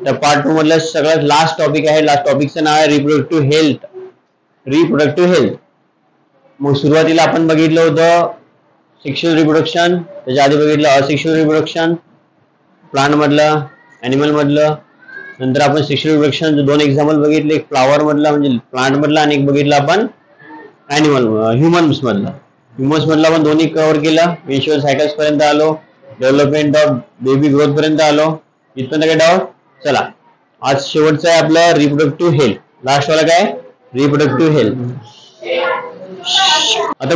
त्या पार्ट 2 मधला सगळ्यात लास्ट टॉपिक आहे. लास्ट टॉपिकचं नाव आहे रिप्रोडक्टिव्ह हेल्थ. Reproductive health. मग सुरुवातीला आपण बघितलं होतं सेक्शुअल रिप्रोडक्शन, त्याच्या आधी बघितलं असेक्शुअल रिप्रोडक्शन प्लांट मधलं, ॲनिमल मधलं. नंतर आपण सेक्शुअल रिप्रोडक्शन 2 एक्झाम्पल बघितले, एक फ्लॉवर मधला म्हणजे प्लांट मधला आणि एक बघितलं आपण ॲनिमल ह्युमन्स मधला. ह्युमन्स मधला आपण दोन्ही कव्हर केलं. मेन्स्ट्रुअल सायकल्स पर्यंत आलो, डेव्हलपमेंट ऑफ बेबी ग्रोथ पर्यंत आलो. इथपर्यंत काय डाऊट? चला आज शेवटचं आहे आपलं रिप्रोडक्टिव्ह हेल्थ. लास्ट वाला काय? Reproductive health. आता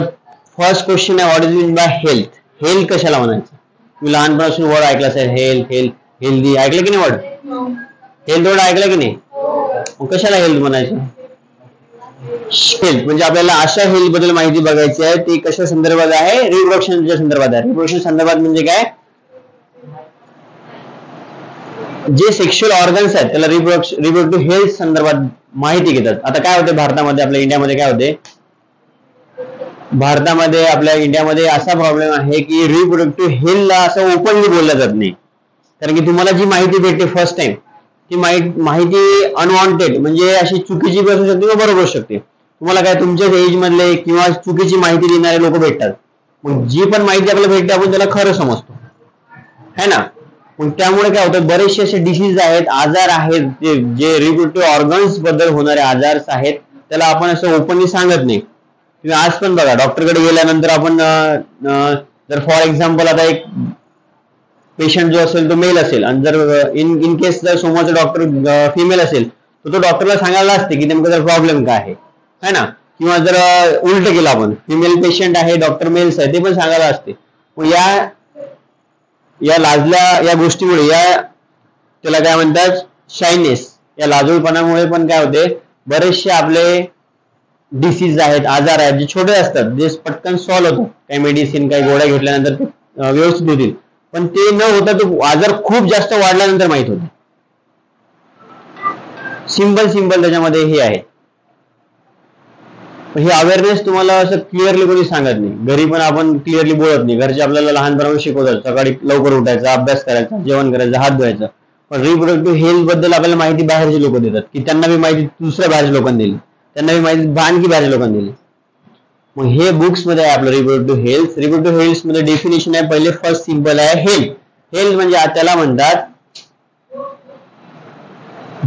फर्स्ट क्वेश्चन आहे, what is mean by health? Health कशाला म्हणायचं? तुम्ही लहानपणापासून वर्ड ऐकला असेल, हेल्थ हेल्थ हेल्दी, ऐकलं की नाही वर्ड? हेल्थ वर्ड ऐकलं की नाही? मग कशाला हेल्थ म्हणायचं? हेल्थ म्हणजे आपल्याला अशा हेल्थ बद्दल माहिती बघायची आहे. ती कशा संदर्भात आहे? रिप्रोडक्शनच्या संदर्भात आहे. रिप्रोडक्शन संदर्भात म्हणजे काय? जे सेक्शुअल ऑर्गन्स आहेत त्याला रिप्रोडक्टिव्ह हेल्थ संदर्भात माहिती घेतात. आता काय होते भारतामध्ये, आपल्या इंडियामध्ये काय होते? भारतामध्ये आपल्या इंडियामध्ये असा प्रॉब्लेम आहे की रिप्रोडक्टिव्ह हेल्थला असं ओपनली बोललं जात नाही. कारण की तुम्हाला जी माहिती भेटते फर्स्ट टाइम, ती माहिती अनवॉन्टेड म्हणजे अशी चुकीची असू शकते किंवा बरोबर असू शकते. तुम्हाला काय तुमच्याच एज मधले किंवा चुकीची माहिती देणारे लोक भेटतात. मग जी पण माहिती आपल्याला भेटते आपण त्याला खरं समजतो, है ना? मग त्यामुळे काय होतं, बरेचसे असे डिसीज आहेत, आजार आहेत, जे रिप्रोडक्टिव्ह ऑर्गन्स बद्दल होणारे आजार आहेत, त्याला आपण असं ओपनली सांगत नाही. तुम्ही आज पण बघा, डॉक्टरकडे गेल्यानंतर आपण जर फॉर एक्झाम्पल आता एक पेशंट जो असेल तो मेल असेल आणि जर इन केस जर समोरचा डॉक्टर फिमेल असेल तर तो डॉक्टरला सांगायला असते की नेमकं जर प्रॉब्लेम काय आहे, है ना? किंवा जर उलट केलं, आपण फिमेल पेशंट आहे, डॉक्टर मेल्स आहे, ते पण सांगायला असते. मग या लाजल्या या गोष्टीमुळे, या त्याला काय म्हणतात शायनेस, या लाजूळपणामुळे पण काय होते, बरेचसे आपले डिसीज आहेत, आजार आहेत, जे छोटे असतात, जे पटकन सॉल्व्ह होतात. काही मेडिसिन, काही गोळ्या घेतल्यानंतर ते व्यवस्थित होतील. पण ते न होता तो आजार खूप जास्त वाढल्यानंतर माहित होते. सिंपल त्याच्यामध्ये हे आहे. हे अवेअरनेस तुम्हाला असं क्लिअरली कोणी सांगत नाही. घरी पण आपण क्लिअरली बोलत नाही. घरचे आपल्याला लहानपणापासून शिकवतात, सकाळी लवकर उठायचं, अभ्यास करायचा, जेवण करायचं, हात धुवायचं. पण रिप्रोडक्टिव्ह हेल्थ बद्दल आपल्याला माहिती बाहेरचे लोक देतात, की त्यांना बी माहिती दुसऱ्या बाहेरच्या लोकांनी दिली, त्यांना बी माहिती आणखी बाहेरच्या लोकांनी दिली. मग हे बुक्स मध्ये आहे आपलं रिप्रोडक्टिव्ह हेल्थ. रिप्रोडक्टिव्ह हेल्थ मध्ये डेफिनेशन आहे, पहिले फर्स्ट सिंपल आहे हेल्थ. हेल्थ म्हणजे त्याला म्हणतात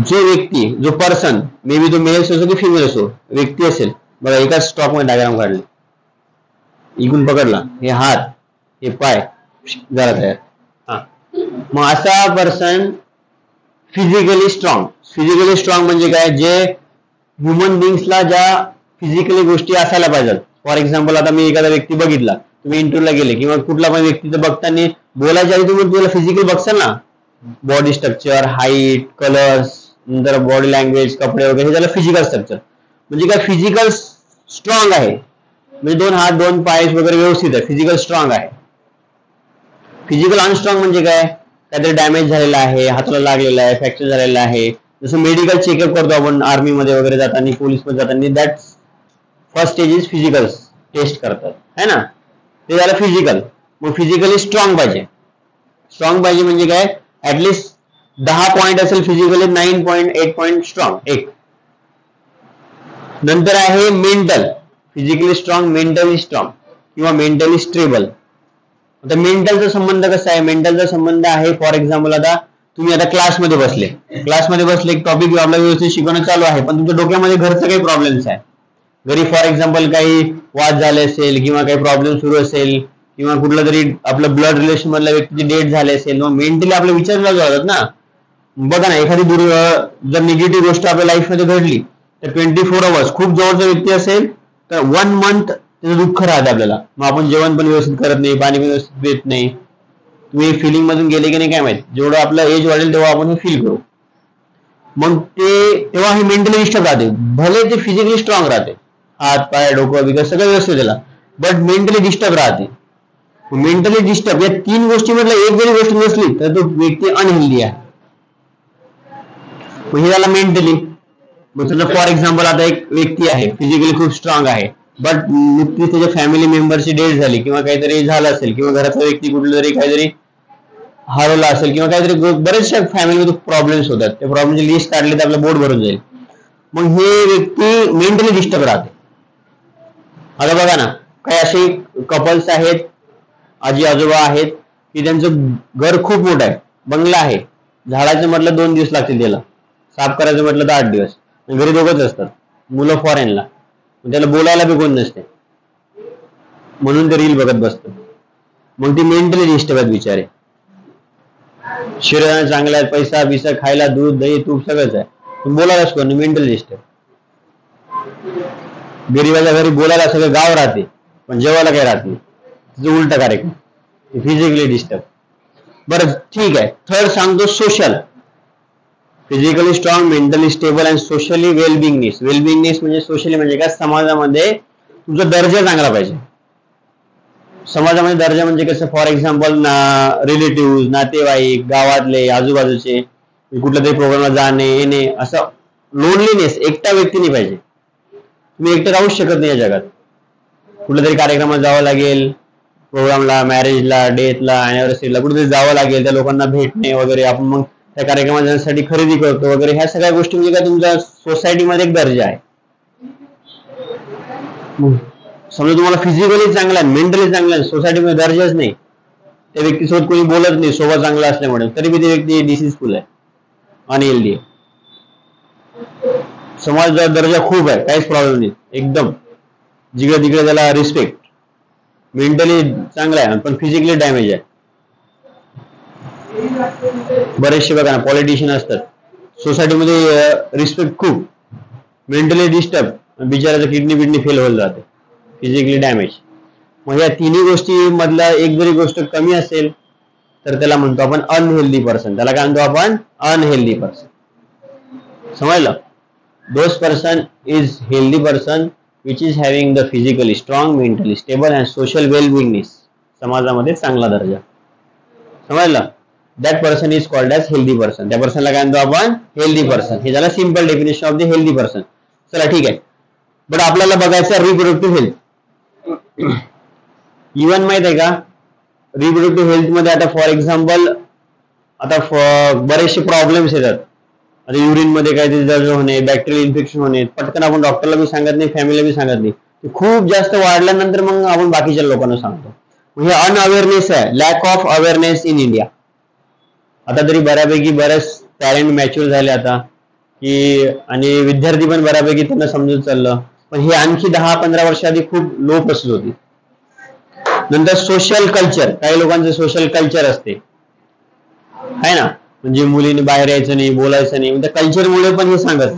जो व्यक्ती, जो पर्सन, मे बी तो मेल असो की फिमेल असो, व्यक्ती असेल. बघा एकाच स्टॉक मध्ये डायग्राम काढले, इकडून पकडला, हे हात, हे पाय, जरा तयार. हा, मग असा person physically strong. Physically strong म्हणजे काय? जे ह्युमन बिंग्सला ज्या फिजिकली गोष्टी असायला पाहिजेत. फॉर एक्झाम्पल आता मी एखादा व्यक्ती बघितला, तुम्ही इंटरव्ह्यूला गेले किंवा कुठला पण व्यक्तीचं बघताना बोलायच्या आधी तुम्ही त्याला फिजिकल बघसाल ना, बॉडी स्ट्रक्चर, हाईट, कलर्स, नंतर बॉडी लँग्वेज, कपडे वगैरे, हे त्याला फिजिकल स्ट्रक्चर. म्हणजे काय? फिजिकल स्ट्रॉंग आहे, म्हणजे 2 हात 2 पाय वगैरे व्यवस्थित आहे, फिजिकल स्ट्रॉंग आहे. फिजिकल अनस्ट्रॉंग म्हणजे काय? काहीतरी डॅमेज झालेला आहे, हाताला लागलेला आहे, फ्रॅक्चर झालेला आहे. जसं मेडिकल चेकअप करतो आपण आर्मी मध्ये वगैरे जाताना, पोलीस मध्ये जाताना, that first stage is physical test करतात, है ना? ते झालं फिजिकल. मग फिजिकली स्ट्रॉंग पाहिजे. स्ट्रॉंग पाहिजे म्हणजे काय? ऍटलिस्ट 10 पॉईंट असेल फिजिकली, 9.8 पॉईंट स्ट्रॉंग एक. नंतर आहे mental. Physically strong, mentally strong किंवा मेंटली स्टेबल. आता मेंटलचा संबंध कसा आहे? मेंटलचा संबंध आहे, फॉर एक्झाम्पल आता तुम्ही आता क्लासमध्ये बसले, एक टॉपिक आपला व्यवस्थित शिकवणं चालू आहे, पण तुमच्या डोक्यामध्ये घरचं काही प्रॉब्लेम्स आहे. घरी फॉर एक्झाम्पल काही वाद झाले असेल किंवा काही प्रॉब्लेम सुरू असेल किंवा कुठला तरी आपलं ब्लड रिलेशन मधल्या व्यक्तीची डेथ झाली असेल, मग मेंटली आपले विचार चालू होतात ना. बघा ना, एखादी जर निगेटिव्ह गोष्ट आपल्या लाईफमध्ये घडली तर 24 आवर्स खूप जवळचा व्यक्ती असेल तर 1 मंथ त्याचं दुःख राहते आपल्याला. मग आपण जेवण पण व्यवस्थित करत नाही, पाणी पण व्यवस्थित पित नाही. तुम्ही फिलिंग मधून गेले की नाही काय माहित. जेवढं आपलं एज वाढेल तेव्हा आपण हे फील करू. मग तेव्हा हे मेंटली डिस्टर्ब राहते. भले ते फिजिकली स्ट्रॉंग राहते, हात पाय डोकं बिकं सगळं व्यवस्थित त्याला, बट मेंटली डिस्टर्ब राहते. मेंटली डिस्टर्ब या 3 गोष्टीमधला एक जरी गोष्ट नसली तर तो व्यक्ती अनहेल्दी आहे. मग हे झाला मेंटली. मग फॉर एक्झाम्पल आता एक व्यक्ती आहे, फिजिकली खूप स्ट्रॉंग आहे, बट नुकतीच त्याच्या फॅमिली मेंबरची डेथ झाली किंवा काहीतरी झालं असेल किंवा घरातला व्यक्ती कुठलं तरी काहीतरी हरवला असेल किंवा काहीतरी बरेचशा फॅमिलीमध्ये प्रॉब्लेम्स होतात, त्या प्रॉब्लेमची लिस्ट काढली तर आपलं बोर्ड भरून जाईल. मग हे व्यक्ती मेंटली डिस्टर्ब राहते. आता बघा ना, काही असे कपल्स आहेत, आजी आजोबा आहेत की त्यांचं घर खूप मोठं आहे, बंगला आहे, झाडाचं म्हटलं 2 दिवस लागतील त्याला, साफ करायचं म्हटलं तर 8 दिवस, घरी दोघंच असतात, मुलं फॉरेनला, त्याला बोलायला बी कोण नसते, म्हणून ते रील बघत बसतं. मग ती मेंटली डिस्टर्ब आहेत बिचारे. शरीराने चांगला आहे, पैसा बिसा खायला, दूध दही तूप सगळंच आहे, पण बोलायलाच कोण, मेंटली डिस्टर्ब. गरीबाच्या घरी बोलायला सगळं गाव राहते, पण जेवायला काही राहत नाही, तिचं उलटा कार्यक्रम, फिजिकली डिस्टर्ब. बरं ठीक आहे, थर्ड सांगतो social. Physically strong, mentally stable and socially wellbeingness. Wellbeingness म्हणजे सोशली म्हणजे काय, समाजामध्ये तुमचा दर्जा चांगला पाहिजे. समाजामध्ये दर्जा म्हणजे कसं, फॉर एक्झाम्पल रिलेटिव्ह, नातेवाईक, गावातले, आजूबाजूचे, कुठल्या तरी प्रोग्रामला जाणे येणे, असं लोनलीनेस, एकटा व्यक्ती नाही पाहिजे. तुम्ही एकटं राहूच शकत नाही या जगात. कुठल्या तरी कार्यक्रमात जावं लागेल, प्रोग्रामला, मॅरेजला, डेथला, अॅनिव्हर्सरीला, कुठेतरी जावं लागेल, त्या लोकांना भेटणे वगैरे, आपण मग त्या कार्यक्रमात जाण्यासाठी खरेदी करतो वगैरे, ह्या सगळ्या गोष्टी म्हणजे काय, तुमच्या सोसायटीमध्ये एक दर्जा आहे. समजा तुम्हाला फिजिकली चांगला आहे, मेंटली चांगला आहे, सोसायटीमध्ये दर्जाच नाही, त्या व्यक्तीसोबत कोणी बोलत नाही, स्वभाव चांगला असल्यामुळे, तरी बी ती व्यक्ती डिसीजफुल आहे, अनहेल्दी आहे. समाजाचा दर्जा खूप आहे, काहीच प्रॉब्लेम नाही, एकदम जिकडे तिकडे त्याला रिस्पेक्ट. मेंटली चांगला आहे पण फिजिकली डॅमेज आहे. बरेचसे बघा ना, पॉलिटिशियन असतात, सोसायटीमध्ये रिस्पेक्ट खूप, मेंटली डिस्टर्ब, बिचाराचं किडनी फेल होत जाते, फिजिकली डॅमेज. मग या तिन्ही गोष्टी मधला एक जरी गोष्ट कमी असेल तर त्याला म्हणतो आपण अनहेल्दी पर्सन. त्याला काय म्हणतो आपण, अनहेल्दी पर्सन. समजलं? Those person is healthy person which is having the physically strong, mentally stable and social wellbeingness. समाजामध्ये चांगला दर्जा. समजलं? That person is called as healthy person. त्या पर्सनला काय म्हणतो आपण, हेल्दी पर्सन. हे झालं simple definition of the healthy person. चला ठीक आहे, बट आपल्याला बघायचं रिप्रोडक्टिव्ह हेल्थ. इव्हन माहित आहे का, रिप्रोडक्टिव्ह हेल्थ मध्ये आता फॉर एक्झाम्पल आता बरेचसे प्रॉब्लेम्स येतात. आता युरिन मध्ये काहीतरी जळजळ होणे, बॅक्टेरियल इन्फेक्शन होणे, पटकन आपण डॉक्टरला बी सांगत नाही, फॅमिलीला बी सांगत नाही. खूप जास्त वाढल्यानंतर मग आपण बाकीच्या लोकांना सांगतो. हे अनअवेअरनेस आहे, lack of awareness in India. आता तरी बऱ्यापैकी बरेच पॅरेंट मॅच्युअर झाले आता की, आणि विद्यार्थी पण बऱ्यापैकी त्यांना समजून चाललं, पण हे आणखी 10-15 वर्ष आधी खूप लो प्रोसेस होती. नंतर सोशल कल्चर, काही लोकांचं सोशल कल्चर असते आहे ना, म्हणजे मुलीने बाहेर यायचं नाही, बोलायचं नाही, त्या कल्चरमुळे पण हे सांगत.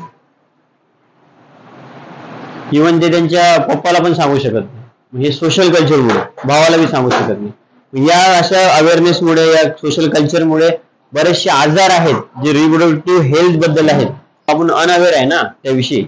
इव्हन ते त्यांच्या पप्पाला पण सांगू शकत नाही, हे सोशल कल्चरमुळे, भावाला बी सांगू शकत नाही. या अशा अवेअरनेसमुळे, या सोशल कल्चरमुळे बरेचसे आजार आहेत जे रिप्रोडक्टिव्ह हेल्थ बद्दल आहेत, आपण अनअवेअर आहे ना त्याविषयी.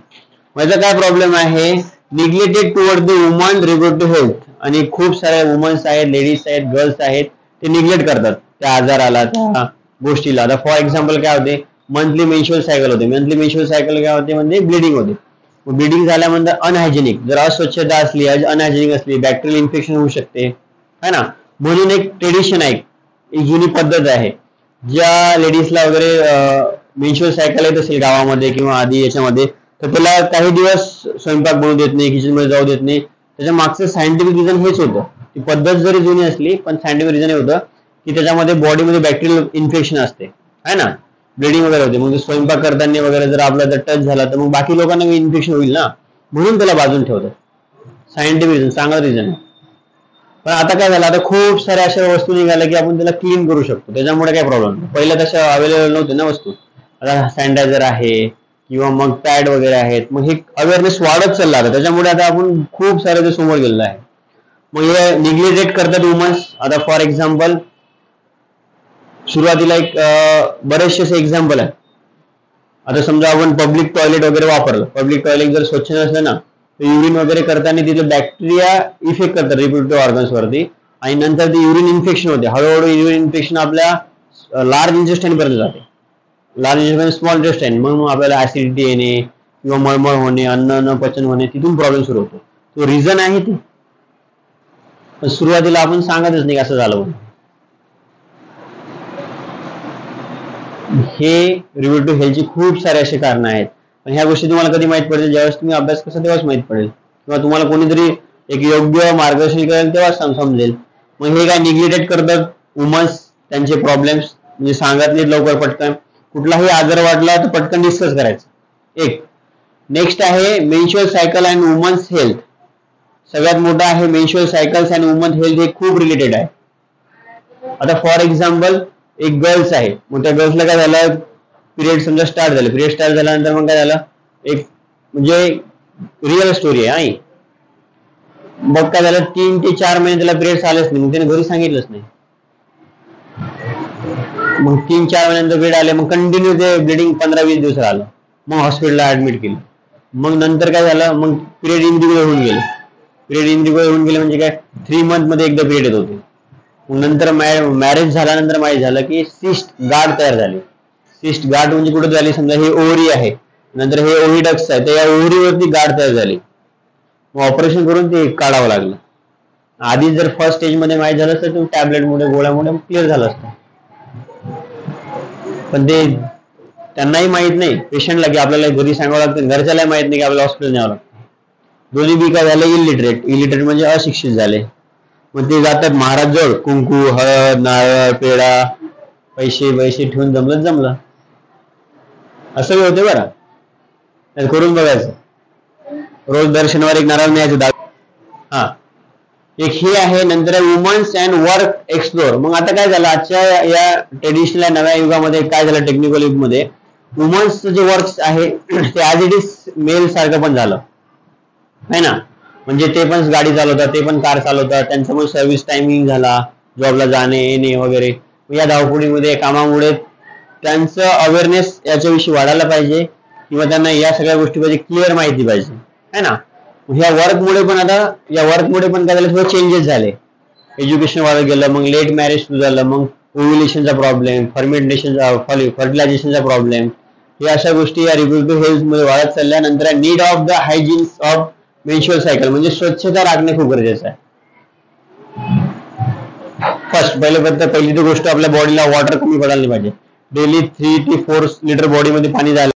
माझा काय प्रॉब्लेम आहे, neglected toward the woman reproductive health. आणि खूप साऱ्या वुमन्स आहेत, लेडीज आहेत, गर्ल्स आहेत, ते निग्लेक्ट करतात त्या आजाराला, त्या गोष्टीला. आता फॉर एक्झाम्पल काय होते, मंथली मेन्स्ट्रुअल सायकल होते. मंथली मेन्स्ट्रुअल सायकल काय होते, म्हणजे ब्लिडिंग होते. ब्लिडिंग झाल्यानंतर अनहायजेनिक, जर अस्वच्छता असली, अनहायजेनिक असली, बॅक्टेरियल इन्फेक्शन होऊ शकते है ना. म्हणून एक ट्रेडिशन आहे, एक जुनी पद्धत आहे, ज्या लेडीजला वगैरे मेन्स्ट्रुअल सायकल येत असेल गावामध्ये किंवा आधी याच्यामध्ये, तर त्याला काही दिवस स्वयंपाक बनवू देत नाही, किचन मध्ये जाऊ देत नाही. त्याच्या मागचं सायंटिफिक रिझन हेच होतं. ती पद्धत जरी जुनी असली पण सायंटिफिक रिझन हे होतं की त्याच्यामध्ये बॉडीमध्ये बॅक्टेरियल इन्फेक्शन असते है ना, ब्लिडिंग वगैरे होते. मग स्वयंपाक करताना वगैरे जर आपला जर टच झाला तर मग बाकी लोकांना इन्फेक्शन होईल ना, म्हणून त्याला बाजून ठेवतात. सायंटिफिक रिझन, चांगला रिझन आहे. पण आता काय झालं, आता खूप साऱ्या अशा वस्तू निघाल्या की आपण त्याला क्लीन करू शकतो, त्याच्यामुळे काही प्रॉब्लेम नाही. पहिल्या तशा अवेलेबल नव्हते ना वस्तू. आता सॅनिटायझर आहे किंवा मग पॅड वगैरे आहेत, मग हे अवेअरनेस वाढत चालला आता, त्याच्यामुळे आता आपण खूप सारे ते समोर गेलेलं आहे. मग हे निग्लेक्टेड करतात वुमन्स. आता फॉर एक्झाम्पल सुरुवातीला एक बरेचसे एक्झाम्पल आहे. आता समजा आपण पब्लिक टॉयलेट वगैरे वापरलं, पब्लिक टॉयलेट जर स्वच्छ नसलं ना, तर युरिन वगैरे करताना तिथे बॅक्टेरिया इफेक्ट करतात रिप्रोडक्टिव्ह ऑर्गन्स वरती, आणि नंतर ते युरिन इन्फेक्शन होते. हळूहळू युरिन इन्फेक्शन आपल्या लार्ज इंटेस्टाइन पर्यंत जाते, लार्ज इंटेस्टाइन, स्मॉल इंटेस्टाइन. मग आपल्याला ऍसिडिटी येणे किंवा मळमळ होणे, अन्न न पचन होणे, तिथून प्रॉब्लेम सुरू होतो. तो रिझन आहे ते, पण सुरुवातीला आपण सांगतच नाही असं झालं म्हणून. हे रिलेटिव्ह हेल्थची खूप सारे असे कारण आहेत. पण ह्या गोष्टी तुम्हाला कधी माहित पडतील, ज्यावेळेस तुम्ही अभ्यास करता तेव्हाच माहित पडेल, किंवा तुम्हाला कोणीतरी एक योग्य मार्गदर्शन करेल तेव्हाच समजेल. मग हे काय निग्लेक्टेड करतात वुमन्स, त्यांचे प्रॉब्लेम्स म्हणजे सांगत नाहीत लवकर पटकन. कुठलाही आजार वाटला तर पटकन डिस्कस करायचं एक. नेक्स्ट आहे menstrual cycle and women's health. सगळ्यात मोठा आहे menstrual cycles and woman health, हे खूप रिलेटेड आहे. आता फॉर एक्झाम्पल एक गर्ल्स आहे, मग त्या गर्ल्सला काय झालं, पिरियड समजा स्टार्ट झाले, पिरियड स्टार्ट झाल्यानंतर मग काय झालं, एक म्हणजे रिअल स्टोरी आहे. मग काय झालं, 3 ते 4 महिने त्याला पिरियड्स आलेच नाही, मग त्याने घरी सांगितलंच नाही. मग 3-4 महिन्यानंतर पिरियड आले, मग कंटिन्यू ते ब्लिडिंग 15-20 दिवस आलं, मग हॉस्पिटलला ऍडमिट केलं. मग नंतर काय झालं, मग पिरियड इनरिग्युलर होऊन गेले. पिरियड इनरिग्युलर होऊन गेले म्हणजे काय, 3 मंथ मध्ये एकदा पिरियड येत होते. मग नंतर मॅरेज झाल्यानंतर माहिती झालं की सिस्ट गाठ तयार झाली. सिस्ट गाठ म्हणजे कुठे झाली, समजा हे ओव्हरी आहे, नंतर हे ओव्हिडक्ट्स आहे, तर या ओव्हरीवरती गाठ तयार झाली. मग ऑपरेशन करून ते काढावं लागलं. आधी जर फर्स्ट स्टेज मध्ये माहिती झालं तर ते टॅबलेटमुळे गोळ्यामुळे क्लिअर झालं असतं. पण ते त्यांनाही माहित नाही पेशंटला की आपल्याला घरी सांगावं लागतं, घरच्यालाही माहित नाही की आपल्याला हॉस्पिटल न्यावं लागतं. दोन्ही बी काय झालं, इलिटरेट म्हणजे अशिक्षित झाले. मग ते जातात महाराज जवळ, कुंकू, हळद, नारळ, पेढा, पैसे ठेवून जमलं असं होते बरं. करून बघायचं, रोज दर्शनावर एक नारळ न्यायचं. हा एक हे आहे. नंतर वुमन्स अँड वर्क एक्सप्लोर. मग आता काय झालं, आजच्या या ट्रेडिशनल नव्या युगामध्ये काय झालं, टेक्निकल युगमध्ये वुमन्सचं जे वर्क आहे ते ॲज इट इज मेल सारखं पण झालं आहे ना. म्हणजे ते पण गाडी चालवतात, ते पण कार चालवतात, त्यांचा पण सर्व्हिस टायमिंग झाला, जॉबला जाणे येणे वगैरे. या धावपळीमध्ये कामामुळे त्यांचं अवेअरनेस याच्याविषयी वाढायला पाहिजे, किंवा त्यांना या सगळ्या गोष्टीमध्ये क्लिअर माहिती पाहिजे है ना. ह्या वर्कमुळे पण काय झालं, थोडे चेंजेस झाले, एज्युकेशन वाढत गेलं, मग लेट मॅरेज सुरू झालं, मग ओव्ह्युलेशनचा प्रॉब्लेम, फर्टिलायझेशनचा प्रॉब्लेम, हे अशा गोष्टी या रिप्रोडक्टिव्ह हेल्थ मध्ये वाढत चालल्या. नंतर need of the hygiene of menstrual cycle, म्हणजे स्वच्छता राखणे खूप गरजेचं आहे. पहिली गोष्ट आपल्या बॉडीला वॉटर कमी पडायला पाहिजे. डेली 3 ते 4 लिटर बॉडीमध्ये पाणी जायला